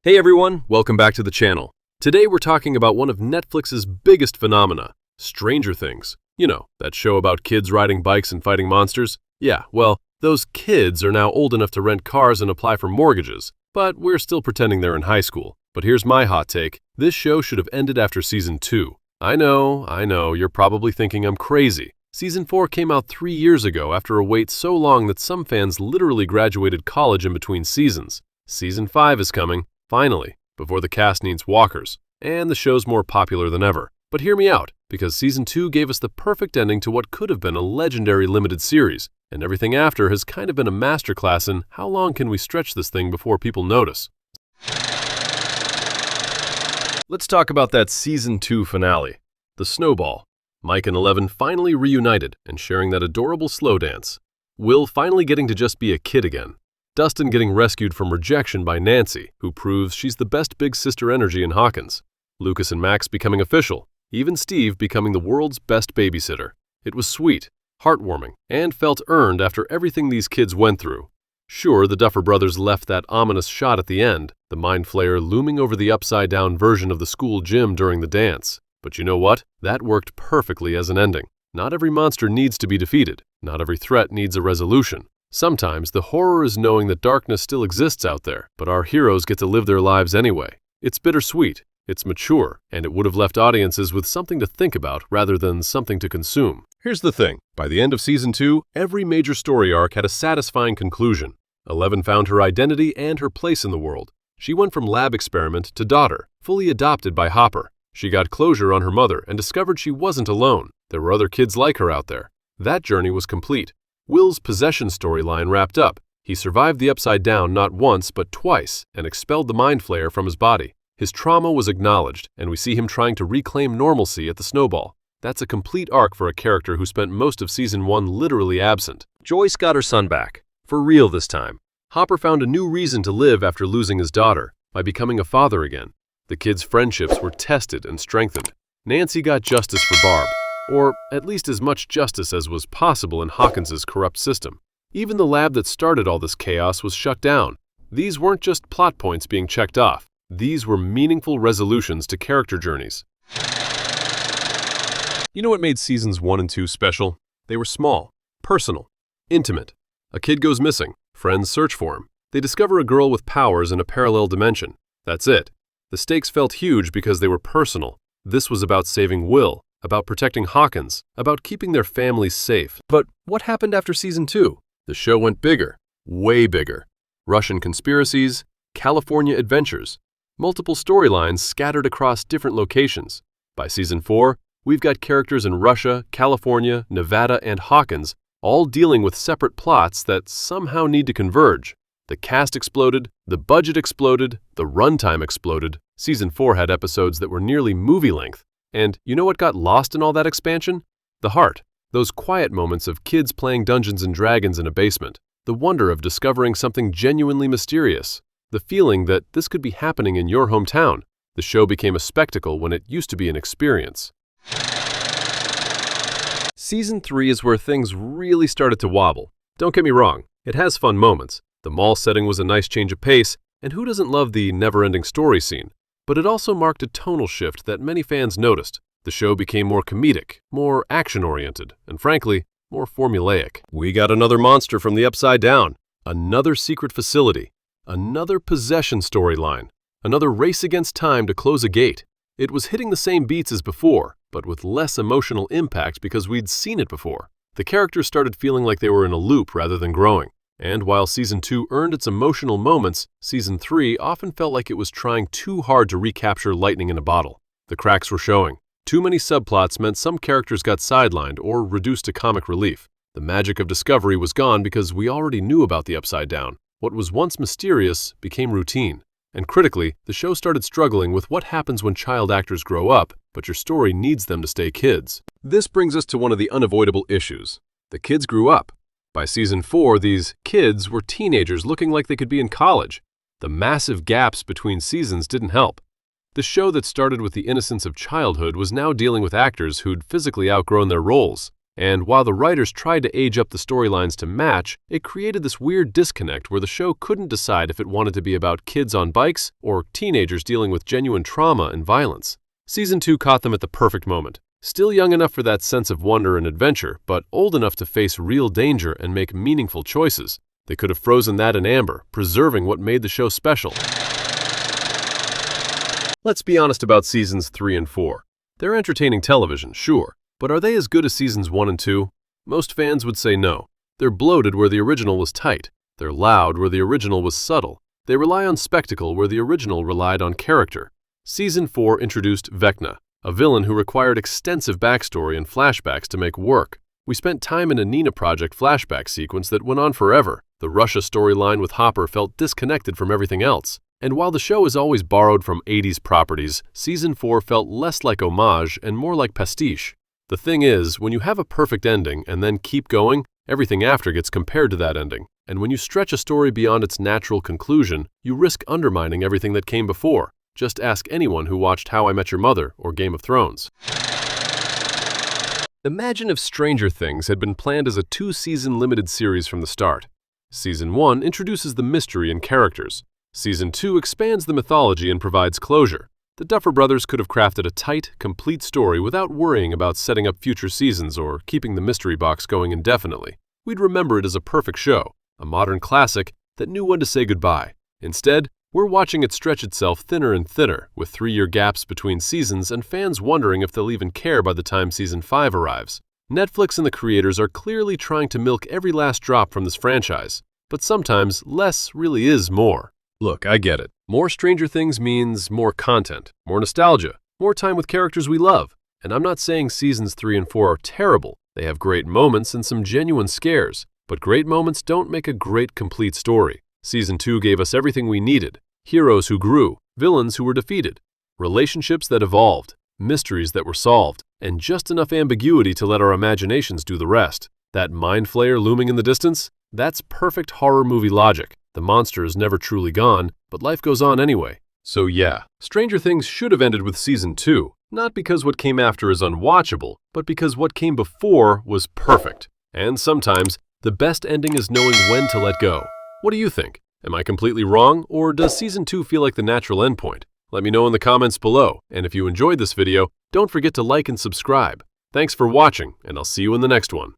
Hey everyone, welcome back to the channel. Today we're talking about one of Netflix's biggest phenomena, Stranger Things. You know, that show about kids riding bikes and fighting monsters? Yeah, well, those kids are now old enough to rent cars and apply for mortgages, but we're still pretending they're in high school. But here's my hot take. This show should have ended after Season 2. I know, you're probably thinking I'm crazy. Season 4 came out 3 years ago after a wait so long that some fans literally graduated college in between seasons. Season 5 is coming. Finally, before the cast needs walkers, and the show's more popular than ever. But hear me out, because Season 2 gave us the perfect ending to what could have been a legendary limited series, and everything after has kind of been a masterclass in how long can we stretch this thing before people notice. Let's talk about that Season 2 finale, the snowball. Mike and Eleven finally reunited and sharing that adorable slow dance. Will finally getting to just be a kid again. Dustin getting rescued from rejection by Nancy, who proves she's the best big sister energy in Hawkins. Lucas and Max becoming official. Even Steve becoming the world's best babysitter. It was sweet, heartwarming, and felt earned after everything these kids went through. Sure, the Duffer Brothers left that ominous shot at the end, the mind flayer looming over the upside-down version of the school gym during the dance. But you know what? That worked perfectly as an ending. Not every monster needs to be defeated. Not every threat needs a resolution. Sometimes the horror is knowing that darkness still exists out there, but our heroes get to live their lives anyway. It's bittersweet, it's mature, and it would have left audiences with something to think about rather than something to consume. Here's the thing. By the end of Season 2, every major story arc had a satisfying conclusion. Eleven found her identity and her place in the world. She went from lab experiment to daughter, fully adopted by Hopper. She got closure on her mother and discovered she wasn't alone. There were other kids like her out there. That journey was complete. Will's possession storyline wrapped up. He survived the Upside Down not once but twice and expelled the Mind Flayer from his body. His trauma was acknowledged, and we see him trying to reclaim normalcy at the Snowball. That's a complete arc for a character who spent most of Season 1 literally absent. Joyce got her son back. For real this time. Hopper found a new reason to live after losing his daughter, by becoming a father again. The kids' friendships were tested and strengthened. Nancy got justice for Barb. Or at least as much justice as was possible in Hawkins's corrupt system. Even the lab that started all this chaos was shut down. These weren't just plot points being checked off. These were meaningful resolutions to character journeys. You know what made Seasons 1 and 2 special? They were small, personal, intimate. A kid goes missing. Friends search for him. They discover a girl with powers in a parallel dimension. That's it. The stakes felt huge because they were personal. This was about saving Will, about protecting Hawkins, about keeping their families safe. But what happened after Season 2? The show went bigger, way bigger. Russian conspiracies, California adventures, multiple storylines scattered across different locations. By Season 4, we've got characters in Russia, California, Nevada, and Hawkins, all dealing with separate plots that somehow need to converge. The cast exploded, the budget exploded, the runtime exploded. Season 4 had episodes that were nearly movie length. And you know what got lost in all that expansion? The heart. Those quiet moments of kids playing Dungeons and Dragons in a basement. The wonder of discovering something genuinely mysterious. The feeling that this could be happening in your hometown. The show became a spectacle when it used to be an experience. Season 3 is where things really started to wobble. Don't get me wrong, it has fun moments. The mall setting was a nice change of pace, and who doesn't love the never-ending story scene? But it also marked a tonal shift that many fans noticed. The show became more comedic, more action-oriented, and frankly, more formulaic. We got another monster from the Upside Down, another secret facility, another possession storyline, another race against time to close a gate. It was hitting the same beats as before, but with less emotional impact because we'd seen it before. The characters started feeling like they were in a loop rather than growing. And while Season 2 earned its emotional moments, Season 3 often felt like it was trying too hard to recapture lightning in a bottle. The cracks were showing. Too many subplots meant some characters got sidelined or reduced to comic relief. The magic of discovery was gone because we already knew about the Upside Down. What was once mysterious became routine. And critically, the show started struggling with what happens when child actors grow up, but your story needs them to stay kids. This brings us to one of the unavoidable issues. The kids grew up. By Season 4, these kids were teenagers looking like they could be in college. The massive gaps between seasons didn't help. The show that started with the innocence of childhood was now dealing with actors who'd physically outgrown their roles. And while the writers tried to age up the storylines to match, it created this weird disconnect where the show couldn't decide if it wanted to be about kids on bikes or teenagers dealing with genuine trauma and violence. Season 2 caught them at the perfect moment. Still young enough for that sense of wonder and adventure, but old enough to face real danger and make meaningful choices. They could have frozen that in amber, preserving what made the show special. Let's be honest about seasons 3 and 4. They're entertaining television, sure, but are they as good as seasons 1 and 2? Most fans would say no. They're bloated where the original was tight. They're loud where the original was subtle. They rely on spectacle where the original relied on character. Season 4 introduced Vecna, a villain who required extensive backstory and flashbacks to make work. We spent time in a Nina Project flashback sequence that went on forever. The Russia storyline with Hopper felt disconnected from everything else. And while the show is always borrowed from 80s properties, Season 4 felt less like homage and more like pastiche. The thing is, when you have a perfect ending and then keep going, everything after gets compared to that ending. And when you stretch a story beyond its natural conclusion, you risk undermining everything that came before. Just ask anyone who watched How I Met Your Mother or Game of Thrones. Imagine if Stranger Things had been planned as a 2-season limited series from the start. Season 1 introduces the mystery and characters. Season 2 expands the mythology and provides closure. The Duffer Brothers could have crafted a tight, complete story without worrying about setting up future seasons or keeping the mystery box going indefinitely. We'd remember it as a perfect show, a modern classic that knew when to say goodbye. Instead, we're watching it stretch itself thinner and thinner, with 3-year gaps between seasons and fans wondering if they'll even care by the time Season 5 arrives. Netflix and the creators are clearly trying to milk every last drop from this franchise, but sometimes less really is more. Look, I get it. More Stranger Things means more content, more nostalgia, more time with characters we love. And I'm not saying seasons 3 and 4 are terrible. They have great moments and some genuine scares. But great moments don't make a great, complete story. Season 2 gave us everything we needed. Heroes who grew, villains who were defeated, relationships that evolved, mysteries that were solved, and just enough ambiguity to let our imaginations do the rest. That mind flayer looming in the distance? That's perfect horror movie logic. The monster is never truly gone, but life goes on anyway. So yeah, Stranger Things should have ended with Season 2, not because what came after is unwatchable, but because what came before was perfect. And sometimes, the best ending is knowing when to let go. What do you think? Am I completely wrong, or does Season 2 feel like the natural endpoint? Let me know in the comments below, and if you enjoyed this video, don't forget to like and subscribe. Thanks for watching, and I'll see you in the next one.